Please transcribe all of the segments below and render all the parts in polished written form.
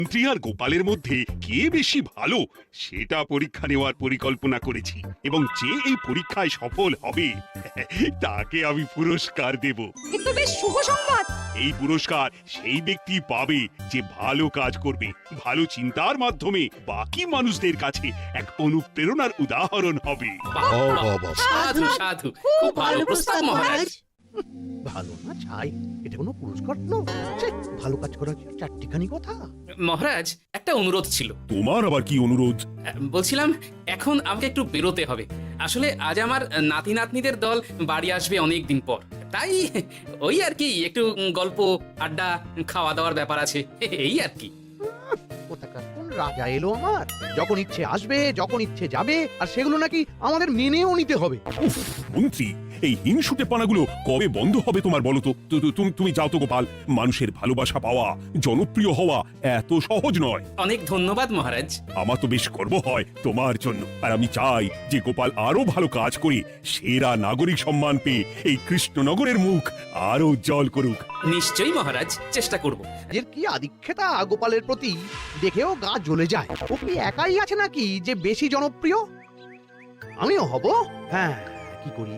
মন্ত্রী আর গোপালের মধ্যে কে বেশি ভালো সেটা পরীক্ষা নেওয়ার পরিকল্পনা করেছি, এবং যে এই পরীক্ষায় সফল হবে তাকে আমি পুরস্কার দেব। কিন্তু বেশ শুভ সংবাদ। এই পুরস্কার সেই ব্যক্তি পাবে যে ভালো কাজ করবে, ভালো চিন্তার মাধ্যমে বাকি মানুষদের কাছে এক অনুপ্রেরণার উদাহরণ হবে। সাধু সাধু, খুব ভালো প্রস্তাব মহারাজ। ভালো না চাই, এটা কোনো পুরস্কার নয়। ছে, ভালো কাজ করা কি চারটিখানি কথা? মহারাজ, একটা অনুরোধ ছিল। তোমার আবার কি অনুরোধ? বলছিলাম এখন আমাকে একটু বেরোতে হবে। আসলে আজ আমার নাতি নাতনিদের দল বাড়ি আসবে অনেক দিন পর, তাই ওই আর কি একটু গল্প আড্ডা খাওয়া দাওয়ার ব্যাপার আছে, এই আর কি। কোথাকার কোন রাজা এলো আমার? যখন ইচ্ছে আসবে, যখন ইচ্ছে যাবে, আর সেগুলো নাকি আমাদের মেনেও নিতে হবে। উফ, মন্ত্রী, এই হিংসুটে পানাগুলো কবে বন্ধ হবে তোমার বলো তো? তুমি যাও তো গোপাল। মানুষের ভালোবাসা পাওয়া, জনপ্রিয় হওয়া এত সহজ নয়। অনেক ধন্যবাদ মহারাজ। আমার তো বেশ গর্ব হয় তোমার জন্য, আর আমি চাই যে গোপাল আরো ভালো কাজ করে সেরা নাগরিক সম্মান পেয়ে এই কৃষ্ণনগরের মুখ আরো উজ্জ্বল করুক। নিশ্চয়ই মহারাজ, চেষ্টা করব। এর কি আদিক্ষেতা গোপালের প্রতি, দেখেও গা জ্বলে যায়। ও কি একাই আছে নাকি যে বেশি জনপ্রিয়? আমিও হব। হ্যাঁ, কি করি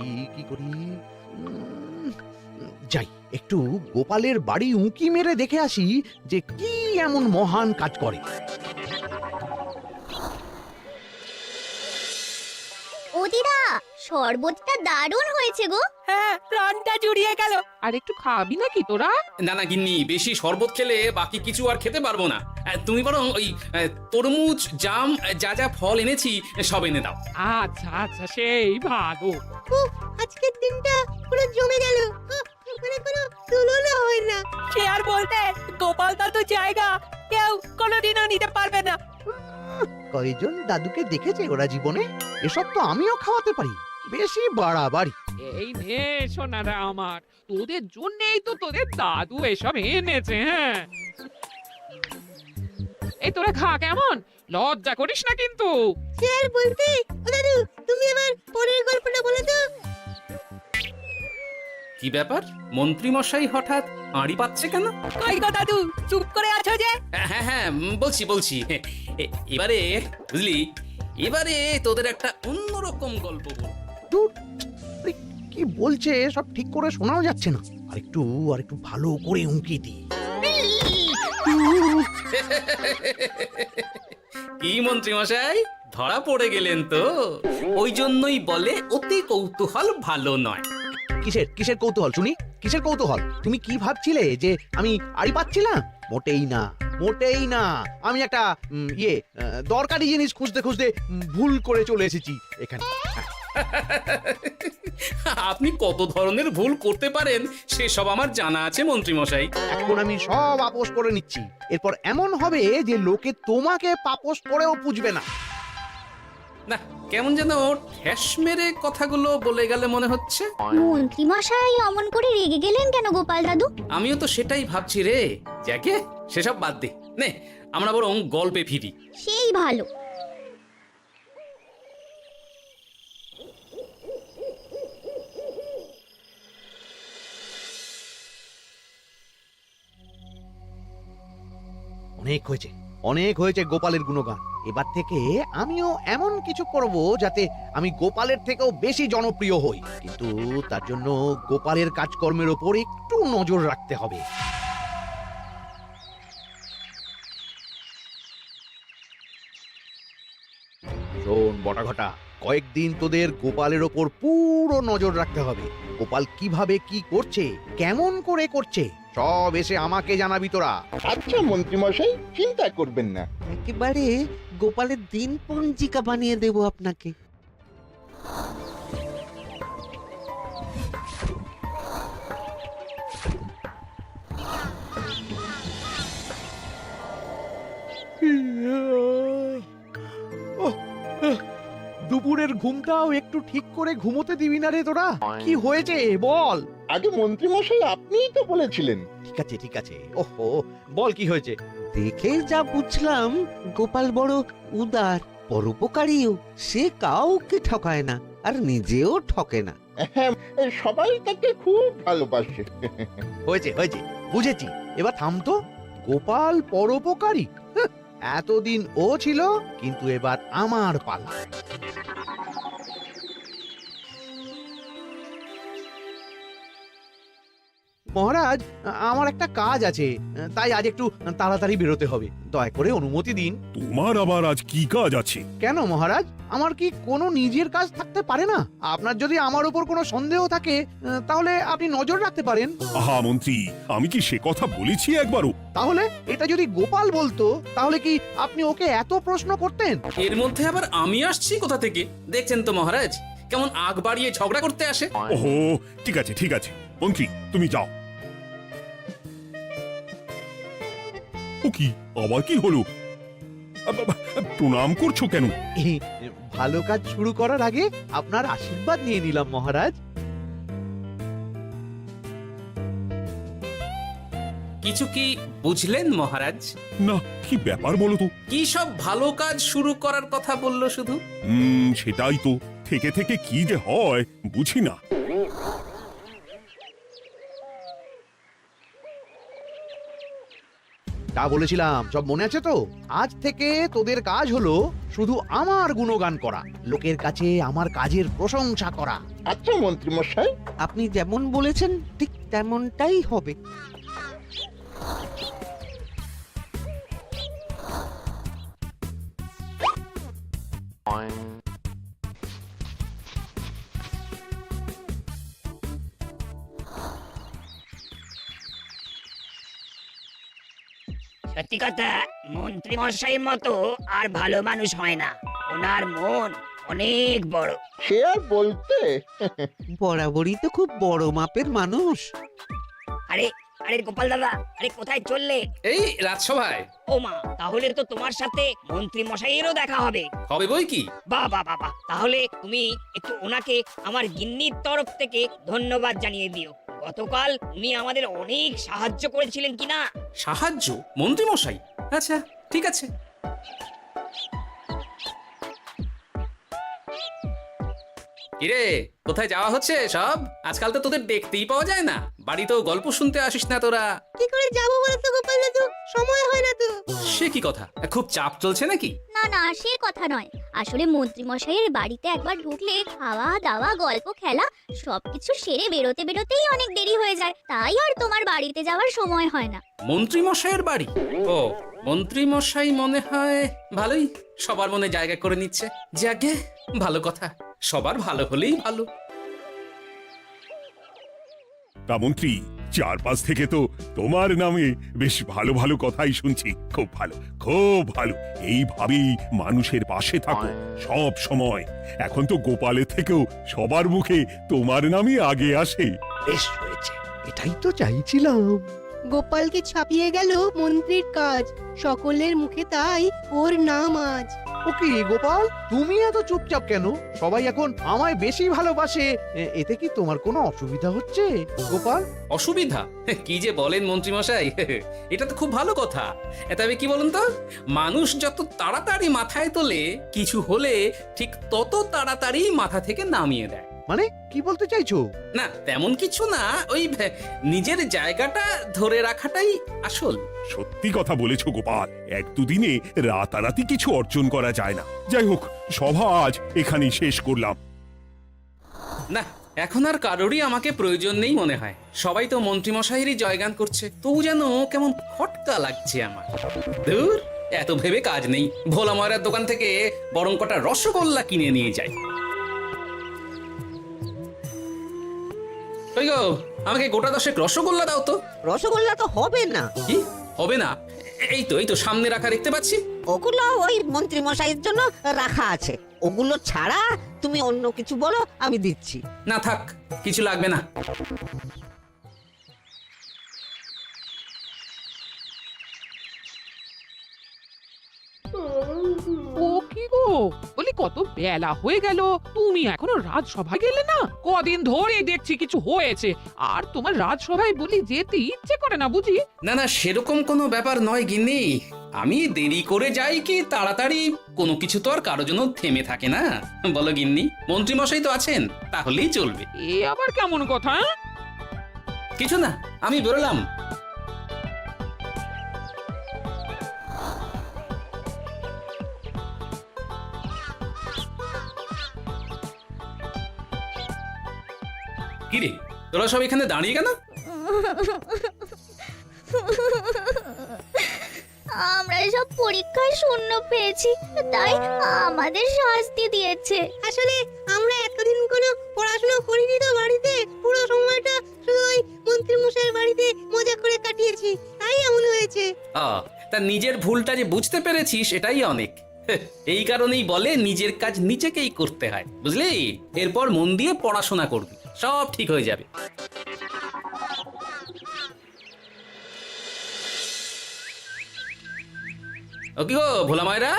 যাই, একটু গোপালের বাড়ি উঁকি মেরে দেখে আসি যে কি এমন মহান কাজ করে। ও দিদা, শরবতটা দারুণ হয়েছে গো। হ্যাঁ, প্রাণটা জুড়িয়ে গেল। আর একটু খাবি নাকি তোরা? না না গিন্নি, বেশি শরবত খেলে বাকি কিছু আর খেতে পারবো না। তুমি বরং ওই তরমুজ, জাম, যা যা ফল এনেছি সব এনে দাও। আচ্ছা আচ্ছা, সেই ভালো। আজকের দিনটা পুরো জমে গেল, মানে কোনো তুলনা হয় না। সে আর বলতে, গোপাল দাদু জায়গা কেউ কোনোদিনও নিতে পারবে না। কয়জন দাদুকে দেখেছে ওরা জীবনে? এসব তো আমিও খাওয়াতে পারি, বেশি বাড়াবাড়ি। এই নে সোনারা আমার, তোদের জন্যই তো তোদের দাদু এসব এনেছে। হ্যাঁ, এই তোরা খা, কেমন? লজ্জা করিস না কিন্তু। সে আর বলতে, ও দাদু তুমি আমার পরের গল্পটা বলে দাও। কি ব্যাপার, মন্ত্রী মশাই হঠাৎ আড়ি পাচ্ছে কেন? কই গো দাদু, চুপ করে আছো যে? হ্যাঁ হ্যাঁ, বলছি। এবারে বুঝলি, এবারে তোদের একটা অন্যরকম গল্প বল। দূর, আরে কি বলছে সব ঠিক করে শোনাও যাচ্ছে না। আর একটু ভালো করে উঁকি দি। কি মন্ত্রী মশাই, ধরা পড়ে গেলেন তো? ওই জন্যই বলে অতি কৌতূহল ভালো নয়। কিসের কৌতূহল শুনি? কিসের কৌতূহল? তুমি কি ভাবছিলে যে আমি আড়ি পাচ্ছিলাম? মোটেই না। আমি একটা দরকারি জিনিস খুঁজতে ভুল করে চলে এসেছি এখানে। আপনি কত ধরনের ভুল করতে পারেন সেসব আমার জানা আছে মন্ত্রী মশাই। এখন আমি সব আপোষ করে নিচ্ছি। এরপর এমন হবে যে লোকে তোমাকে পাপোশ করেও পুজবে না। না, কেমন যেন ঠেস মেরে কথাগুলো বলে গেলে মনে হচ্ছে। মন্ত্রী মশাই অমন করে রেগে গেলেন কেন গোপাল দাদু? আমিও তো সেটাই ভাবছি রে। যাকে সেসব বাদ দে, নে আমরা বরং গল্পে ফিরি। সেই ভালো। অনেক হয়েছে গোপালের গুণগান। এবার থেকে আমিও এমন কিছু করব যাতে আমি গোপালের থেকেও বেশি জনপ্রিয় হই, কিন্তু তার জন্য গোপালের কাজকর্মের ওপর একটু নজর রাখতে হবে। শোন বটাঘটা, কয়েকদিন তোদের গোপালের ওপর পুরো নজর রাখতে হবে। গোপাল কিভাবে কি করছে, কেমন করে করছে, সব এসে আমাকে জানাবি তোরা। আচ্ছা মন্ত্রী মশাই, চিন্তা করবেন না। একেবারে গোপালের দিন পঞ্জিকা বানিয়ে দেব আপনাকে। দুপুরের ঘুমটাও একটু ঠিক করে ঘুমোতে দিবি না রে তোরা? কি হয়েছে বল। আগে মন্ত্রী মশাই আপনিই তো বলেছিলেন। ঠিক আছে, ওহো বল কি হয়েছে। দেখে যা বুঝলাম, গোপাল বড় উদার, পরোপকারীও। সে কাউকে ঠকায় না, আর নিজেও ঠকে না। হ্যাঁ, সবাই তাকে খুব ভালোবাসে। হয়েছে, বুঝেছি। এবার থাম তো। গোপাল পরোপকারী? এতদিন ও ছিল, কিন্তু এবার আমার পালা। মহারাজ, আমার একটা কাজ আছে, তাই আজ একটু তাড়াতাড়ি বেরোতে হবে। দয়া করে অনুমতি দিন। তোমার আবার আজ কি কাজ আছে? কেন মহারাজ, আমার কি কোনো নিজের কাজ থাকতে পারে না? আপনার যদি আমার উপর কোনো সন্দেহ থাকে, তাহলে আপনি নজর রাখতে পারেন। আহা মন্ত্রী, আমি কি সে কথা বলেছি একবারও? তাহলে এটা যদি গোপাল বলতো, তাহলে কি আপনি ওকে এত প্রশ্ন করতেন? এর মধ্যে আবার আমি আসছি কোথা থেকে? দেখছেন তো মহারাজ, কেমন আগ বাড়িয়ে ঝগড়া করতে আসে। ওহো, ঠিক আছে ঠিক আছে, মন্ত্রী তুমি যাও। ও কি, আবার কি হলো? প্রণাম করছো কেন? এই, ভালো কাজ শুরু করার আগে আপনার আশীর্বাদ নিয়ে নিলাম মহারাজ। কিছু কি বুঝলেন মহারাজ? না, কি ব্যাপার বলো তো? কি সব ভালো কাজ শুরু করার কথা বললো শুধু? সেটাই তো, থেকে থেকে কি যে হয় বুঝি না। তা বলেছিলাম, সব মনে আছে তো? আজ থেকে তোদের কাজ হলো শুধু আমার গুণগান করা, লোকের কাছে আমার কাজের প্রশংসা করা। আচ্ছা মন্ত্রী মশাই, আপনি যেমন বলেছেন ঠিক তেমনটাই হবে। সত্যি কথা, মন্ত্রী মশাইয়ের মতো আর ভালো মানুষ হয় না। ওনার মন অনেক বড়। সে আর বলতে। বরাবরই তো খুব বড় মাপের মানুষ। আরে আরে গোপাল দাদা, আরে কোথায় চললে? এই রাজসভায়। ও মা, তাহলে তো তোমার সাথে মন্ত্রী মশাইয়েরও দেখা হবে। হবে বই কি? বাহ বাহ বাহ বাহ, তাহলে তুমি একটু ওনাকে আমার গিন্নির তরফ থেকে ধন্যবাদ জানিয়ে দিও। গতকাল উনি আমাদের অনেক সাহায্য করেছিলেন কিনা। সাহায্য? মন্ত্রী মশাই? আচ্ছা ঠিক আছে। কিরে, কোথায় যাওয়া হচ্ছে সব? আজকাল তো তোদের দেখতেই পাওয়া যায় না, বাড়িতেও গল্প শুনতে আসিস না তোরা। কি করে যাবো বলতো গোপাল দাদু, সময় হয় না তো। সে কি কথা, খুব চাপ চলছে নাকি? না না, সে কথা নয়। আসলে মন্ত্রী মশাইয়ের বাড়িতে একবার ঢুকলে খাওয়া দাওয়া গল্প খেলা সবকিছু সেরে বেরোতে বেরোতেই অনেক দেরি হয়ে যায়, তাই আর তোমার বাড়িতে যাওয়ার সময় হয় না। মন্ত্রী মশাইয়ের বাড়ি? ও, মন্ত্রী মশাই মনে হয় ভালোই সবার মনে জায়গা করে নিচ্ছে। যাকে ভালো কথা, সবার ভালো হলেই ভালো। তা মন্ত্রী, চারপাশ থেকে তো তোমার নামে বেশ ভালো ভালো কথাই শুনছি। খুব ভালো, খুব ভালো। এইভাবেই মানুষের পাশে থাকো সব সময়। এখন তো গোপালের থেকেও সবার মুখে তোমার নামই আগে আসে। বেশ হয়েছে, এটাই তো চাইছিলাম। গোপালকে ছাপিয়ে গেল মন্ত্রীর কাজ, সকলের মুখে তাই ওর নাম আজ। ও কি গোপাল, তুমি এত চুপচাপ কেন? সবাই এখন আমায় বেশি ভালোবাসে, এতে কি তোমার কোনো অসুবিধা হচ্ছে গোপাল? অসুবিধা? কি যে বলেন মন্ত্রী মশাই, এটা তো খুব ভালো কথা। তবে কি বলুন তো, মানুষ যত তাড়াতাড়ি মাথায় তোলে, কিছু হলে ঠিক তত তাড়াতাড়ি মাথা থেকে নামিয়ে দেয়। মানে কি বলতে চাইছো? না তেমন কিছু না, ওই নিজের জায়গাটা ধরে রাখাটাই আসল। সত্যি কথা বলেছো গোপাল, এক দুদিনে রাতারাতি কিছু অর্জন করা যায় না। যাই হোক, সভা আজ এখানেই শেষ করলাম। না, এখন আর কারোরই আমাকে প্রয়োজন নেই মনে হয়। সবাই তো মন্ত্রীমশাইয়েরই জয়গান করছে, তবু যেন কেমন খটকা লাগছে আমার। ধুর, এত ভেবে কাজ নেই, ভোলা ময়রার দোকান থেকে বরং কটা রসগোল্লা কিনে নিয়ে যাই। ওই গো, আমাকে গোটা 10 রসগোল্লা দাও তো। রসগোল্লা তো হবে না। কি হবে না? এই তো সামনে রাখা দেখতে পাচ্ছি। ওগুলো ওই মন্ত্রী মশাইয়ের জন্য রাখা আছে। ওগুলো ছাড়া তুমি অন্য কিছু বলো, আমি দিচ্ছি। না থাক, কিছু লাগবে না। ও কি গো, বলি কত বেলা হয়ে গেল, তুমি এখনো রাজসভা গেলে না? কদিন ধরে দেখছি কিছু হয়েছে, আর তোমার রাজসভায় বলি যেতে ইচ্ছে করে না বুঝি? না না, সেরকম কোনো ব্যাপার নয় গিন্নি। আমি দেরি করে যাই কি তাড়াতাড়ি, কোনো কিছু তো আর কারোর জন্য থেমে থাকে না। বলো গিন্নি, মন্ত্রী মশাই তো আছেন, তাহলেই চলবে। এ আবার কেমন কথা? কিছু না, আমি বেরোলাম। কি রে তোরা সব এখানে দাঁড়িয়ে কেন? আমরা সব পরীক্ষায় শূন্য পেয়েছি, তাই আমাদের শাস্তি দিয়েছে। আসলে আমরা এতদিন কোনো পড়াশোনা করিনি তো বাড়িতে, পুরো সময়টা শুধু ওই মন্ত্রী মশাইয়ের বাড়িতে মজা করে কাটিয়েছি, তাই এমন হয়েছে। তা নিজের ভুলটা যে বুঝতে পেরেছিস এটাই অনেক। এই কারণেই বলে নিজের কাজ নিজেকেই করতে হয়, বুঝলি? এরপর মন দিয়ে পড়াশোনা করবি, সব ঠিক হয়ে যাবে। ও কি গো ভোলা মায়েরা,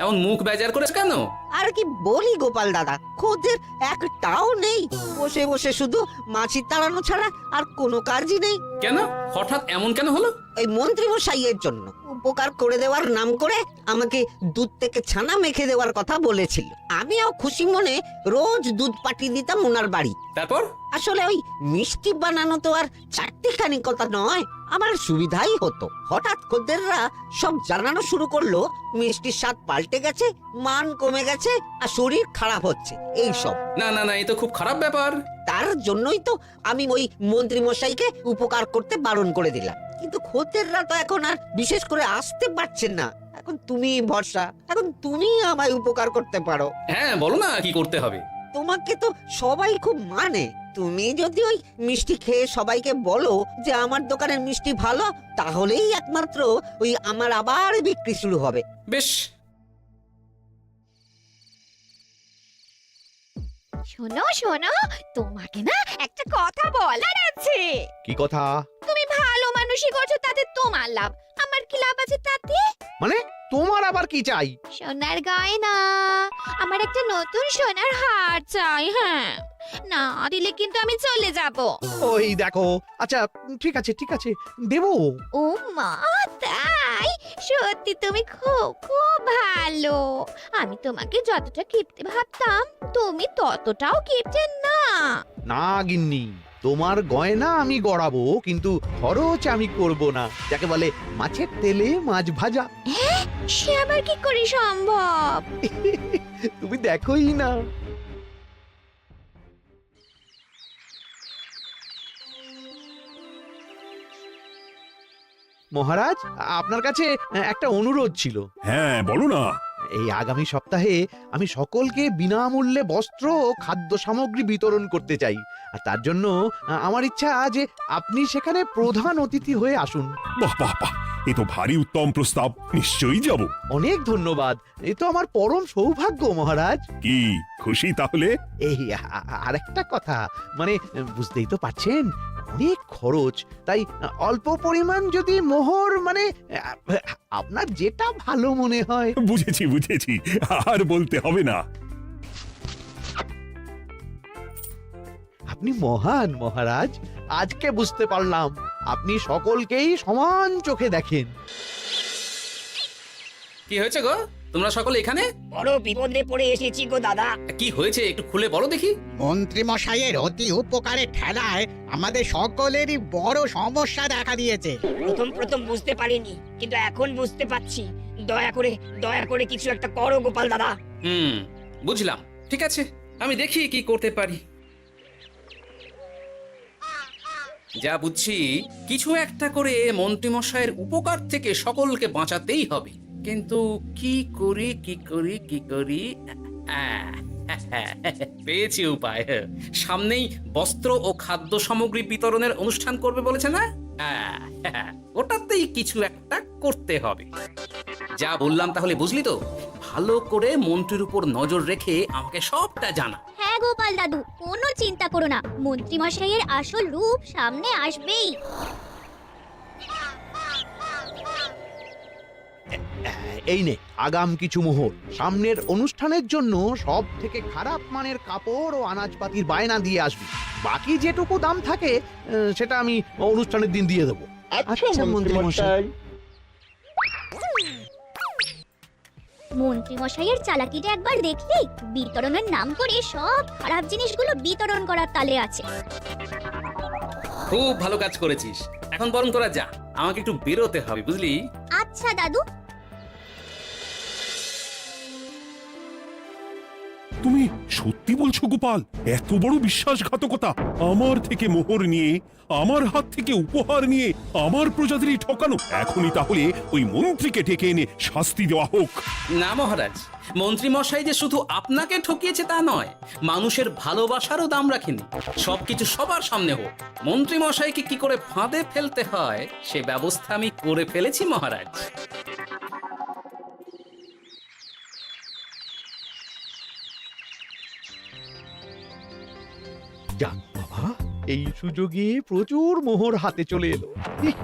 এমন মুখ বেজার করেছ কেন? আর কি বলি গোপাল দাদা, খোঁজের একটাও নেই। বসে বসে শুধু মাছি তাড়ানো ছাড়া আর কোনো কাজই নেই। কেন হঠাৎ এমন কেন হলো? এই মন্ত্রী মশাইয়ের জন্য উপকার করে দেওয়ার নাম করে আমাকে দুধ থেকে ছানা মেখে দেওয়ার কথা বলেছিল। আমিও খুশি মনে রোজ দুধ পাঠিয়ে দিতাম ওনার বাড়ি। তারপর? আসলে ওই মিষ্টি বানানো তো আর চারটিখানি কথা নয়, আমার সুবিধাই হতো। হঠাৎ খদ্দেররা সব জানানো শুরু করলো মিষ্টির স্বাদ পাল্টে গেছে, মান কমে গেছে আর শরীর খারাপ হচ্ছে, এই সব। না না না, এ তো খুব খারাপ ব্যাপার। তার জন্যই তো আমি ওই মন্ত্রী মশাইকে উপকার করতে বারণ করে দিলাম। কিন্তু খদ্দেররা তো এখন আর বিশেষ করে আসতে পারছেন না। এখন তুমি ভরসা, এখন তুমি আমায় উপকার করতে পারো। হ্যাঁ বলো না কি করতে হবে। তোমাকে তো সবাই খুব মানে। তুমি যদি ওই মিষ্টি খেয়ে সবাইকে বলো যে আমার দোকানের মিষ্টি ভালো, তাহলেই একমাত্র ওই আমার আবার বিক্রি শুরু হবে। বেশ। শোনো শোনো, তোমাকে না একটা কথা বলার আছে। কি কথা? তুমি ভালো মানুষই করছো, তাতে তোমার লাভ, আমার কি লাভ আছে তাতে? মানে তোমার আবার কি চাই? সোনার গয়না, আমার একটা নতুন সোনার হার চাই। হ্যাঁ, না দিলে কিন্তু আমি চলে যাব। ওই দেখো, আচ্ছা ঠিক আছে ঠিক আছে, দেবো। ও মা, তাই? সত্যি তুমি খুব খুব ভালো। আমি তোমাকে যতটা কিপটে ভাবতাম, তুমি ততটাও কিপটে না। না গিন্নি, তোমার গয়না আমি গড়াবো, কিন্তু খরচ আমি করব না। যাকে বলে মাছের তেলে মাছ ভাজা। সে আবার কি করে সম্ভব? তুমি দেখোই না। মহারাজ, আপনার কাছে একটা অনুরোধ ছিল। হ্যাঁ বলো না। এই আগামী সপ্তাহে আমি সকলকে বিনামূল্যে বস্ত্র ও খাদ্য সামগ্রী বিতরণ করতে চাই। আর তার জন্য আমার ইচ্ছা যে আপনি সেখানে প্রধান অতিথি হয়ে আসুন। বাহ বাহ বাহ, এ তো ভারী উত্তম প্রস্তাব, নিশ্চয়ই যাব। অনেক ধন্যবাদ, এ তো আমার পরম সৌভাগ্য মহারাজ। কি খুশি তাহলে? এই আরেকটা কথা, মানে বুঝতেই তো পারছেন অনেক খরচ, তাই অল্প পরিমাণ যদি মোহর, মানে আপনার যেটা ভালো মনে হয়। বুঝেছি বুঝেছি, আর বলতে হবে না। আপনি মহান মহারাজ, আজকে বুঝতে পারলাম আপনি সকলকেই সমান চোখে দেখেন। কি হয়েছে গো, তোমরা সকলে এখানে? বড় বিপদে পড়ে এসেছি গো দাদা। কি হয়েছে একটু খুলে বলো দেখি। মন্ত্রী মশাইয়ের অতি উপকারের ঠেলায় আমাদের সকলেরই বড় সমস্যা দেখা দিয়েছে। প্রথম বুঝতে পারিনি, কিন্তু এখন বুঝতে পারছি। দয়া করে কিছু একটা করো গোপাল দাদা। বুঝলাম, ঠিক আছে, আমি দেখি কি করতে পারি। যা বুঝছি, কিছু একটা করে মন্ত্রীমশাইয়ের উপকার থেকে সকলকে বাঁচাতেই হবে। কিন্তু কি করি পেয়েছি উপায়। সামনেই বস্ত্র ও খাদ্য সামগ্রী বিতরণের অনুষ্ঠান করবে বলেছে না? ওটাতেই কিছু একটা করতে হবে। যা বললাম তাহলে বুঝলি তো? ভালো করে মন্ত্রীর উপর নজর রেখে আমাকে সবটা জানা। হ্যাঁ গোপাল দাদু, কোনো চিন্তা করো না, মন্ত্রী মশাইয়ের আসল রূপ সামনে আসবেই। এই নে আগাম কিছু মোহর। সামনের অনুষ্ঠানের জন্য সব থেকে খারাপ মানের কাপড় ও আনাজপাতির বায়না দিয়ে আসবি। বাকি যেটুকু দাম থাকে সেটা আমি অনুষ্ঠানের দিন দিয়ে দেবো। আচ্ছা মন্ত্রী মশাই। মন্ত্রী মশাইয়ের চালাকিটা একবার দেখলি? বিতরণের নাম করে সব খারাপ জিনিসগুলো বিতরণ করার তালে আছে। খুব ভালো কাজ করেছিস। এখন বরং তোরা যা, আমাকে একটু বেরোতে হবে, বুঝলি? আচ্ছা দাদু। তুমি সত্যি বলছো গোপাল? এত বড় বিশ্বাসঘাতকতা! আমার থেকে মোহর নিয়ে, আমার হাত থেকে উপহার নিয়ে আমার প্রজাদেরই ঠকানো। এখনই তাহলে ওই মন্ত্রীকে ডেকে এনে শাস্তি দেওয়া হোক। না মহারাজ, মন্ত্রী মশাই যে শুধু আপনাকে ঠকিয়েছে তা নয়, মানুষের ভালোবাসারও দাম রাখেনি। সবকিছু সবার সামনে হোক। মন্ত্রী মশাইকে কি করে ফাঁদে ফেলতে হয় সে ব্যবস্থা আমি করে ফেলেছি মহারাজ। যাক বাবা, এই সুযোগে প্রচুর মোহর হাতে চলে এলো। ইহ,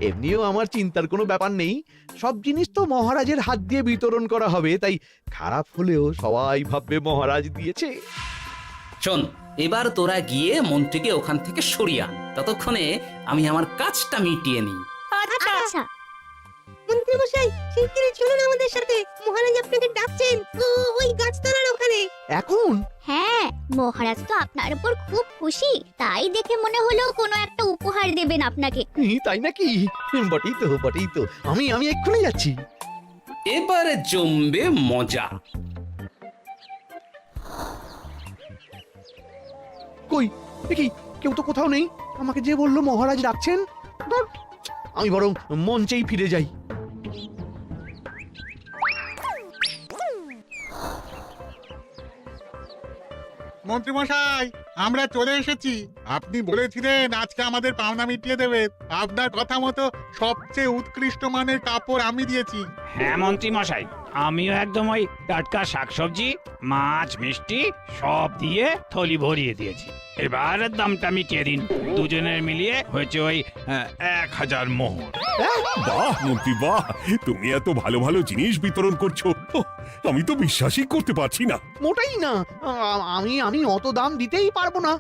এমনিও আমার চিন্তার কোনো ব্যাপার নেই। সব জিনিস তো মহারাজের হাত দিয়ে বিতরণ করা হবে, তাই খারাপ হলেও সবাই ভাববে মহারাজ দিয়েছে। শোন, এবার তোরা গিয়ে মন্ত্রীকে ওখান থেকে সরিয়ে আন। ততক্ষণে আমি আমার কাজটা মিটিয়ে নিই। আচ্ছা মন্ত্রী মশাই শিগগিরই চলুন আমাদের সাথে, মহারাজ আপনাকে ডাকছেন ওই গাছতলার ওখানে। এখন হ্যাঁ, মহারাজ তো আপনার উপর খুব খুশি, তাই দেখে মনে হলো কোনো একটা উপহার দেবেন আপনাকে। তাই নাকি? বটেই তো আমি এক্ষুনি যাচ্ছি। এবারে জমবে মজা। কই দেখি কেউ তো কোথাও নেই। আমাকে যে বললো মহারাজ ডাকছেন, ধুর, আমি বরং মঞ্চেই ফিরে যাই। মন্ত্রীমশাই, আমরা চলে এসেছি। আপনি বলেছিলেন আজকে আমাদের পাওনা মিটিয়ে দেবেন। আপনার কথা মতো সবচেয়ে উৎকৃষ্ট মানের কাপড় আমি দিয়েছি। হ্যাঁ মন্ত্রী মশাই, আমিও একদম ওই টাটকা শাকসবজি, মাছ, মিষ্টি সব দিয়ে থলি ভরিয়ে দিয়েছি। এবার দামটা মিটিয়ে দিন। দুজনের মিলিয়ে হয়েছে ওই 1000 মোহর। বাহ মন্ত্রী বাহ, তুমি এত ভালো ভালো জিনিস বিতরণ করছো, ওহ, আমি তো বিশ্বাসই করতে পারছি না। মোটাই না, আমি অত দাম দিতেই পারবো না।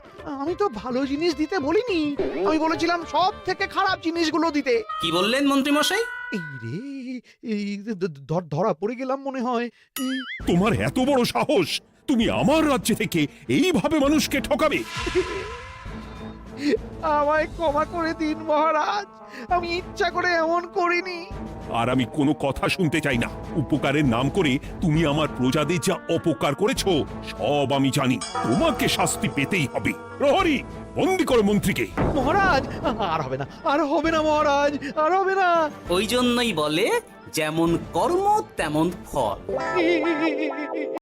আমি তো ভালো জিনিস দিতে বলিনি, আমি বলেছিলাম সব থেকে খারাপ জিনিসগুলো দিতে। কি বললেন মন্ত্রী মশাই? এই রে, এই ধরা পড়ে গেলাম মনে হয়। তোমার এত বড় সাহস, তুমি আমার রাজ্য থেকে এইভাবে মানুষকে ঠকাবে? আমায় ক্ষমা করে দিন মহারাজ, আমি ইচ্ছা করে এমন করিনি। আর আমি কোনো কথা শুনতে চাই না। উপকারের নাম করে তুমি আমার প্রজাদের যা অপকার করেছো সব আমি জানি। তোমাকে শাস্তি পেতেই হবে। প্রহরী, বন্দি করো মন্ত্রীকে। মহারাজ, আর হবে না, আর হবে না মহারাজ, আর হবে না। ওই জন্যই বলে যেমন কর্ম তেমন ফল।